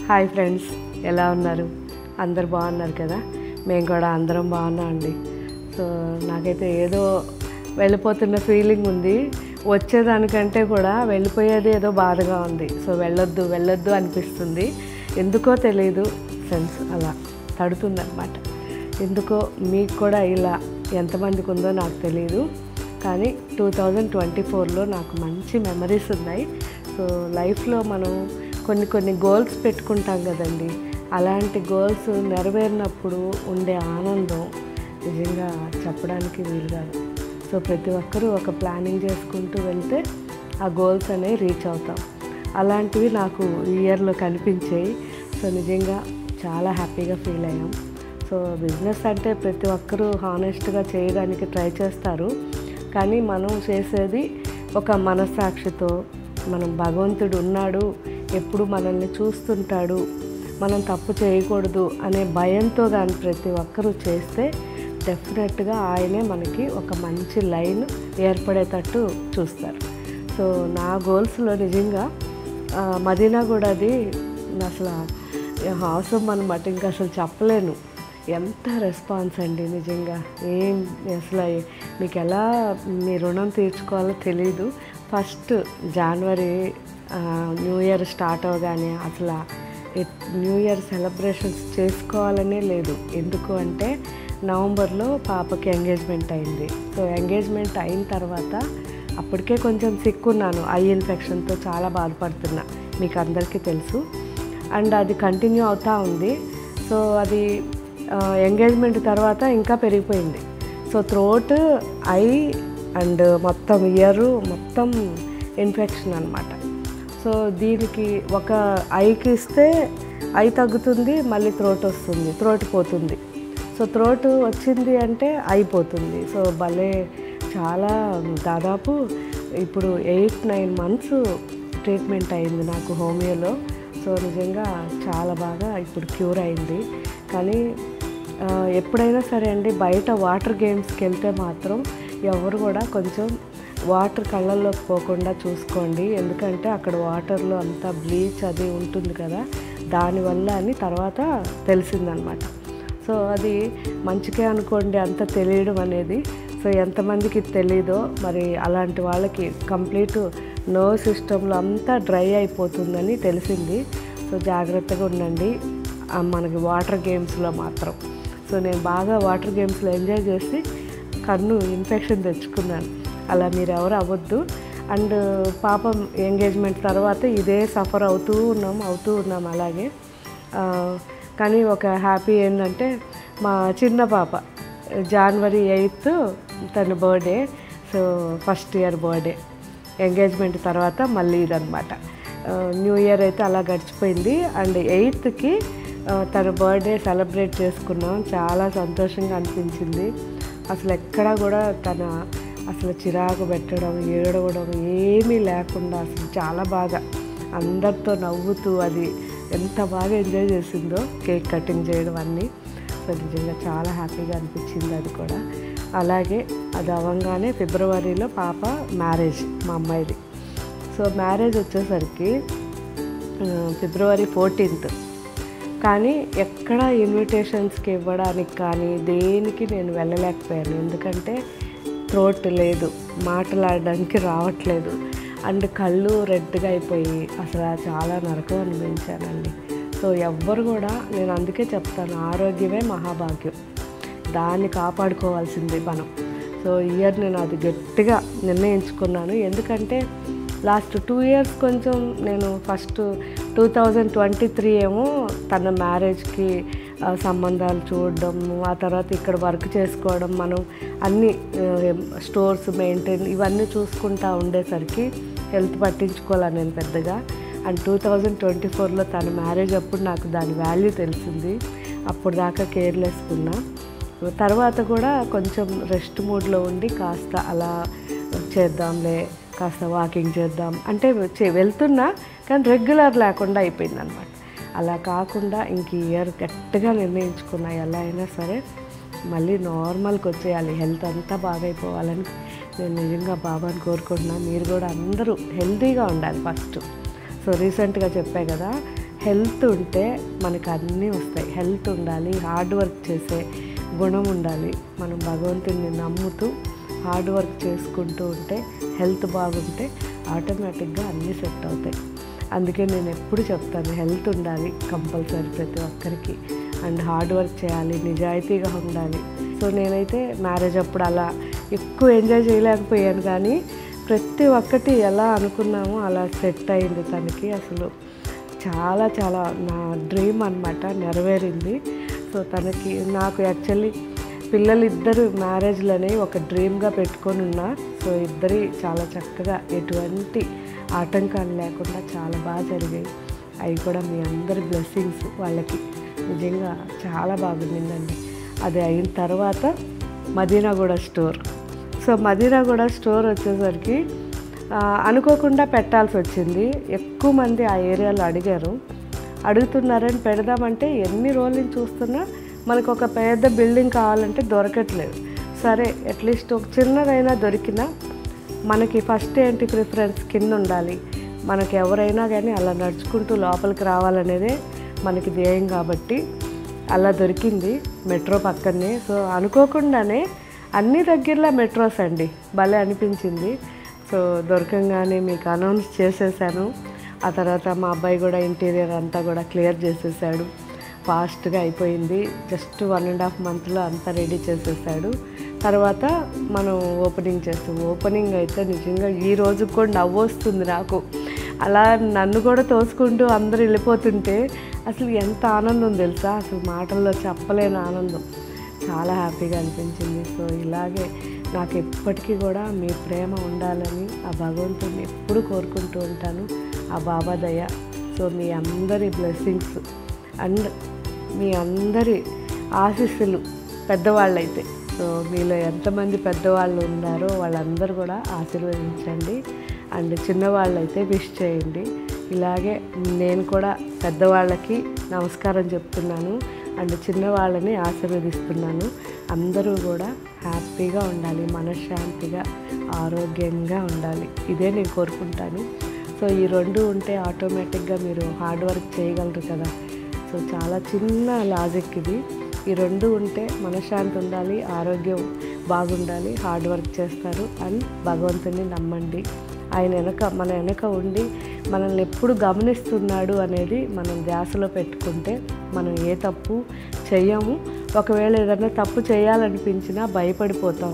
Hi friends, ఎలా ఉన్నారు? అందరు బాగున్నారు కదా? మేము కూడా అందరం బాగున్నాం అండి. సో నాకైతే ఏదో వెళ్ళిపోతున్న ఫీలింగ్ ఉంది. వచ్చేదానికంటే కూడా వెళ్ళిపోయేది ఏదో బాధగా ఉంది. సో వెళ్ళొద్దు అనిపిస్తుంది. ఎందుకో తెలియదు ఫ్రెండ్స్, అలా తడుతుందన్నమాట. ఎందుకో మీకు కూడా ఇలా ఎంతమందికి ఉందో నాకు తెలియదు. కానీ 2024లో నాకు మంచి మెమరీస్ ఉన్నాయి. సో లైఫ్లో మనం కొన్ని గోల్స్ పెట్టుకుంటాం కదండి. అలాంటి గోల్స్ నెరవేరినప్పుడు ఉండే ఆనందం నిజంగా చెప్పడానికి వీలు కాదు. సో ప్రతి ఒక్కరూ ఒక ప్లానింగ్ చేసుకుంటూ వెళ్తే ఆ గోల్స్ అనేవి రీచ్ అవుతాం. అలాంటివి నాకు ఈ ఇయర్లో కనిపించాయి. సో నిజంగా చాలా హ్యాపీగా ఫీల్ అయ్యాం. సో బిజినెస్ అంటే ప్రతి ఒక్కరూ హానెస్ట్గా చేయడానికి ట్రై చేస్తారు. కానీ మనం చేసేది ఒక మనస్సాక్షితో, మనం భగవంతుడు ఉన్నాడు, ఎప్పుడు మనల్ని చూస్తుంటాడు, మనం తప్పు చేయకూడదు అనే భయంతో కానీ ప్రతి ఒక్కరూ చేస్తే డెఫినెట్గా ఆయనే మనకి ఒక మంచి లైన్ ఏర్పడేటట్టు చూస్తారు. సో నా గోల్స్లో నిజంగా మదీనా కూడా అది అసలు అవసరం అనమాట. ఇంకా అసలు చెప్పలేను ఎంత రెస్పాన్స్ అండి. నిజంగా అసలు మీకు ఎలా మీ రుణం తీర్చుకోవాలో తెలీదు. ఫస్ట్ జనవరి న్యూ ఇయర్ స్టార్ట్ అవ్వగానే అసలు న్యూ ఇయర్ సెలబ్రేషన్స్ చేసుకోవాలనే లేదు. ఎందుకు అంటే నవంబర్లో పాపకి ఎంగేజ్మెంట్ అయింది. సో ఎంగేజ్మెంట్ అయిన తర్వాత అప్పటికే కొంచెం సిక్ ఉన్నాను, ఐ ఇన్ఫెక్షన్తో చాలా బాధపడుతున్నా, మీకు అందరికీ తెలుసు. అండ్ అది కంటిన్యూ అవుతూ ఉంది. సో అది ఎంగేజ్మెంట్ తర్వాత ఇంకా పెరిగిపోయింది. సో థ్రోట్, ఐ అండ్ మొత్తం ఇయరు మొత్తం ఇన్ఫెక్షన్ అనమాట. సో దీనికి ఒక ఐకి ఇస్తే ఐ తగ్గుతుంది, మళ్ళీ థ్రోట్ వస్తుంది, థ్రోట్ పోతుంది. సో థ్రోట్ వచ్చింది అంటే అయిపోతుంది. సో భలే చాలా దాదాపు ఇప్పుడు 8-9 months ట్రీట్మెంట్ అయింది నాకు హోమియోలో. సో నిజంగా చాలా బాగా ఇప్పుడు క్యూర్ అయింది. కానీ ఎప్పుడైనా సరే అండి, బయట వాటర్ గేమ్స్కి వెళ్తే మాత్రం ఎవరు కూడా కొంచెం వాటర్ కళ్ళల్లోకి పోకుండా చూసుకోండి. ఎందుకంటే అక్కడ వాటర్లో అంతా బ్లీచ్ అది ఉంటుంది కదా, దానివల్ల అని తర్వాత తెలిసిందనమాట. సో అది మంచికే అనుకోండి అంత తెలియడం అనేది. సో ఎంతమందికి తెలీదో మరి, అలాంటి వాళ్ళకి కంప్లీట్ నర్వ్ సిస్టంలో అంతా డ్రై అయిపోతుందని తెలిసింది. సో జాగ్రత్తగా ఉండండి మనకి వాటర్ గేమ్స్లో మాత్రం. సో నేను బాగా వాటర్ గేమ్స్లో ఎంజాయ్ చేసి కన్ను ఇన్ఫెక్షన్ తెచ్చుకున్నాను. అలా మీరు ఎవరు అవ్వద్దు. అండ్ పాపం ఎంగేజ్మెంట్ తర్వాత ఇదే సఫర్ అవుతూ ఉన్నాం అలాగే. కానీ ఒక హ్యాపీ ఏంటంటే మా చిన్న పాప జనవరి 8th తన birthday. So first year birthday, engagement తర్వాత మళ్ళీ ఇదనమాట. న్యూ ఇయర్ అయితే అలా గడిచిపోయింది. అండ్ 8th తన బర్త్డే సెలబ్రేట్ చేసుకున్నాం. చాలా సంతోషంగా అనిపించింది. అసలు ఎక్కడా కూడా తన అసలు చిరాకు పెట్టడం, ఏడవడం ఏమీ లేకుండా అసలు చాలా బాగా అందరితో నవ్వుతూ అది ఎంత బాగా ఎంజాయ్ చేసిందో, కేక్ కటింగ్ చేయడం అన్నీ. సో నిజంగా చాలా హ్యాపీగా అనిపించింది అది కూడా. అలాగే అది అవ్వగానే ఫిబ్రవరిలో పాప మ్యారేజ్, మా అమ్మాయిది. సో మ్యారేజ్ వచ్చేసరికి ఫిబ్రవరి 14th. కానీ ఎక్కడ ఇన్విటేషన్స్కి ఇవ్వడానికి కానీ దేనికి నేను వెళ్ళలేకపోయాను. ఎందుకంటే థ్రోట్ లేదు, మాట్లాడడానికి రావట్లేదు, అండ్ కళ్ళు రెడ్గా అయిపోయి అసలు చాలా నరకం అనిపించానండి. సో ఎవ్వరు కూడా, నేను అందుకే చెప్తాను, ఆరోగ్యమే మహాభాగ్యం, దాన్ని కాపాడుకోవాల్సింది మనం. సో ఇయర్ నేను అది గట్టిగా నిర్ణయించుకున్నాను. ఎందుకంటే లాస్ట్ 2 years కొంచెం నేను ఫస్ట్ 2023 ఏమో తన మ్యారేజ్కి సంబంధాలు చూడడం, ఆ తర్వాత ఇక్కడ వర్క్ చేసుకోవడం, మనం అన్ని స్టోర్స్ మెయింటైన్ ఇవన్నీ చూసుకుంటూ ఉండేసరికి హెల్త్ పట్టించుకోవాలి నేను పెద్దగా. అండ్ 2024లో తన మ్యారేజ్ అప్పుడు నాకు దాని వాల్యూ తెలిసింది. అప్పుడు దాకా కేర్లెస్గా ఉన్నా. తర్వాత కూడా కొంచెం రెస్ట్ మూడ్లో ఉండి కాస్త అలా చేద్దాంలే, కాస్త వాకింగ్ చేద్దాం అంటే వెళ్తున్నా, కానీ రెగ్యులర్ లేకుండా అయిపోయింది అనమాట. అలా కాకుండా ఇంక ఇయర్ గట్టిగా నిర్ణయించుకున్నా, ఎలా అయినా సరే మళ్ళీ నార్మల్కి వచ్చేయాలి, హెల్త్ అంతా బాగైపోవాలని నేను నిజంగా బాబాని కోరుకుంటున్నాను. మీరు కూడా అందరూ హెల్తీగా ఉండాలి ఫస్ట్. సో రీసెంట్గా చెప్పా కదా, హెల్త్ ఉంటే మనకు అన్నీ వస్తాయి. హెల్త్ ఉండాలి, హార్డ్ వర్క్ చేసే గుణం ఉండాలి. మనం భగవంతుడిని నమ్ముతూ హార్డ్ వర్క్ చేసుకుంటూ ఉంటే, హెల్త్ బాగుంటే ఆటోమేటిక్గా అన్నీ సెట్ అవుతాయి. అందుకే నేను ఎప్పుడు చెప్తాను, హెల్త్ ఉండాలి కంపల్సరీ ప్రతి ఒక్కరికి, అండ్ హార్డ్ వర్క్ చేయాలి, నిజాయితీగా ఉండాలి. సో నేనైతే మ్యారేజ్ అప్పుడు అలా ఎక్కువ ఎంజాయ్ చేయలేకపోయాను, కానీ ప్రతి ఒక్కటి ఎలా అనుకున్నామో అలా సెట్ అయింది తనకి. అసలు చాలా చాలా నా డ్రీమ్ అన్నమాట, నెరవేరింది. సో తనకి నాకు యాక్చువల్లీ పిల్లలిద్దరు మ్యారేజ్లని ఒక డ్రీమ్గా పెట్టుకొని ఉన్నా. సో ఇద్దరి చాలా చక్కగా ఎటువంటి ఆటంకాలు లేకుండా చాలా బాగా జరిగాయి. అవి కూడా మీ అందరి బ్లెస్సింగ్స్ వాళ్ళకి. నిజంగా చాలా బాగుండిందండి. అది అయిన తర్వాత Madinaguda store. So Madinaguda store వచ్చేసరికి అనుకోకుండా పెట్టాల్సి వచ్చింది. ఎక్కువ మంది ఆ ఏరియాలో అడుగుతున్నారని పెడదామంటే ఎన్ని రోజుల నుంచి చూస్తున్నా మనకు ఒక పెద్ద బిల్డింగ్ కావాలంటే దొరకట్లేదు. సరే అట్లీస్ట్ ఒక చిన్నదైనా దొరికినా మనకి ఫస్ట్ ఏంటి ప్రిఫరెన్స్ కింద ఉండాలి. మనకి ఎవరైనా కానీ అలా నడుచుకుంటూ లోపలికి రావాలనేదే మనకి ధ్యేయం కాబట్టి అలా దొరికింది మెట్రో పక్కనే. సో అనుకోకుండానే అన్ని దగ్గరలో మెట్రోస్ అండి, భలే అనిపించింది. సో దొరకంగానే మీకు అనౌన్స్ చేసేసాను. ఆ తర్వాత మా అబ్బాయి కూడా ఇంటీరియర్ అంతా కూడా క్లియర్ చేసేసాడు, ఫాస్ట్గా అయిపోయింది. జస్ట్ 1.5 monthలో అంతా రెడీ చేసేసాడు. తర్వాత మనం ఓపెనింగ్ చేస్తాం. ఓపెనింగ్ అయితే నిజంగా ఈ రోజు కూడా నవ్వు వస్తుంది నాకు. అలా నన్ను కూడా తోసుకుంటూ అందరూ వెళ్ళిపోతుంటే అసలు ఎంత ఆనందం తెలుసా, అసలు మాటల్లో చెప్పలేని ఆనందం. చాలా హ్యాపీగా అనిపించింది. సో ఇలాగే నాకు ఎప్పటికీ కూడా మీ ప్రేమ ఉండాలని ఆ భగవంతుడిని ఎప్పుడు కోరుకుంటూ ఉంటాను, ఆ బాబా దయ. సో మీ అందరి బ్లెస్సింగ్స్ అండ్ మీ అందరి ఆశీస్సులు, పెద్దవాళ్ళైతే సో మీలో ఎంతమంది పెద్దవాళ్ళు ఉన్నారో వాళ్ళందరూ కూడా ఆశీర్వదించండి. అండ్ చిన్నవాళ్ళైతే విష్ చేయండి. ఇలాగే నేను కూడా పెద్దవాళ్ళకి నమస్కారం చెప్తున్నాను అండ్ చిన్నవాళ్ళని ఆశీర్వదిస్తున్నాను. అందరూ కూడా హ్యాపీగా ఉండాలి, మనశ్శాంతిగా, ఆరోగ్యంగా ఉండాలి. ఇదే నేను కోరుకుంటాను. సో ఈ రెండు ఉంటే ఆటోమేటిక్గా మీరు హార్డ్ వర్క్ చేయగలరు కదా. సో చాలా చిన్న లాజిక్ ఇది. ఈ రెండు ఉంటే మనశ్శాంతి ఉండాలి, ఆరోగ్యం బాగుండాలి, హార్డ్ వర్క్ చేస్తారు అని భగవంతుని నమ్మండి. ఆయన మన వెనక ఉండి మనల్ని ఎప్పుడు గమనిస్తున్నాడు అనేది మనం ధ్యాసలో పెట్టుకుంటే మనం ఏ తప్పు చెయ్యము. ఒకవేళ ఏదైనా తప్పు చేయాలనిపించినా భయపడిపోతాం,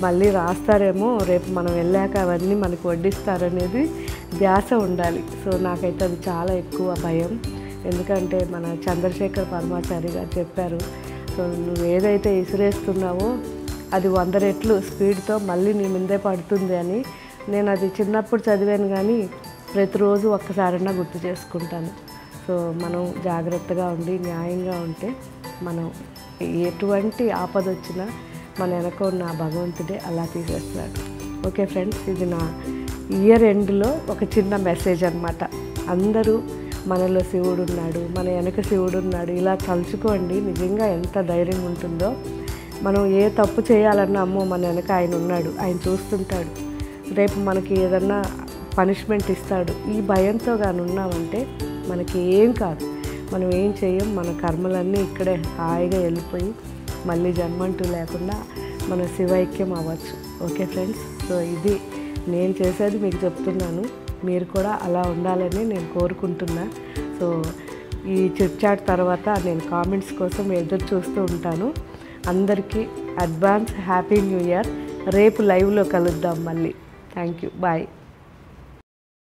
మళ్ళీ రాస్తారేమో, రేపు మనం వెళ్ళాక అవన్నీ మనకు వడ్డిస్తారనేది ధ్యాస ఉండాలి. సో నాకైతే అది చాలా ఎక్కువ భయం. ఎందుకంటే మన చంద్రశేఖర్ పరమాచారి గారు చెప్పారు, సో నువ్వు ఏదైతే విసిరేస్తున్నావో అది 100 రెట్లు స్పీడ్తో మళ్ళీ నీ ముందే పడుతుంది అని. నేను అది చిన్నప్పుడు చదివాను, కానీ ప్రతిరోజు ఒక్కసారైనా గుర్తు చేసుకుంటాను. సో మనం జాగ్రత్తగా ఉండి న్యాయంగా ఉంటే మనం ఎటువంటి ఆపద వచ్చినా మన వెనక ఉన్న భగవంతుడే అలా తీసేస్తాడు. ఓకే ఫ్రెండ్స్, ఇది నా ఇయర్ ఎండ్లో ఒక చిన్న మెసేజ్ అన్నమాట. అందరూ మనలో శివుడు ఉన్నాడు, మన వెనక శివుడు ఉన్నాడు, ఇలా తలుచుకోండి. నిజంగా ఎంత ధైర్యం ఉంటుందో. మనం ఏ తప్పు చేయాలన్నా అమ్మో మన వెనక ఆయన ఉన్నాడు, ఆయన చూస్తుంటాడు, రేపు మనకి ఏదన్నా పనిష్మెంట్ ఇస్తాడు. ఈ భయంతో కానీ ఉన్నామంటే మనకి ఏం కాదు, మనం ఏం చేయం. మన కర్మలన్నీ ఇక్కడే హాయిగా వెళ్ళిపోయి మళ్ళీ జన్మంటూ లేకుండా మన శివైక్యం అవ్వచ్చు. ఓకే ఫ్రెండ్స్, సో ఇది నేను చేసేది మీకు చెప్తున్నాను. మీరు కూడా అలా ఉండాలని నేను కోరుకుంటున్నా. సో ఈ చిట్ చాట్ తర్వాత నేను కామెంట్స్ కోసం ఎదురు చూస్తూ ఉంటాను. అందరికీ అడ్వాన్స్ హ్యాపీ న్యూ ఇయర్. రేపు లైవ్లో కలుద్దాం మళ్ళీ. Thank you, bye.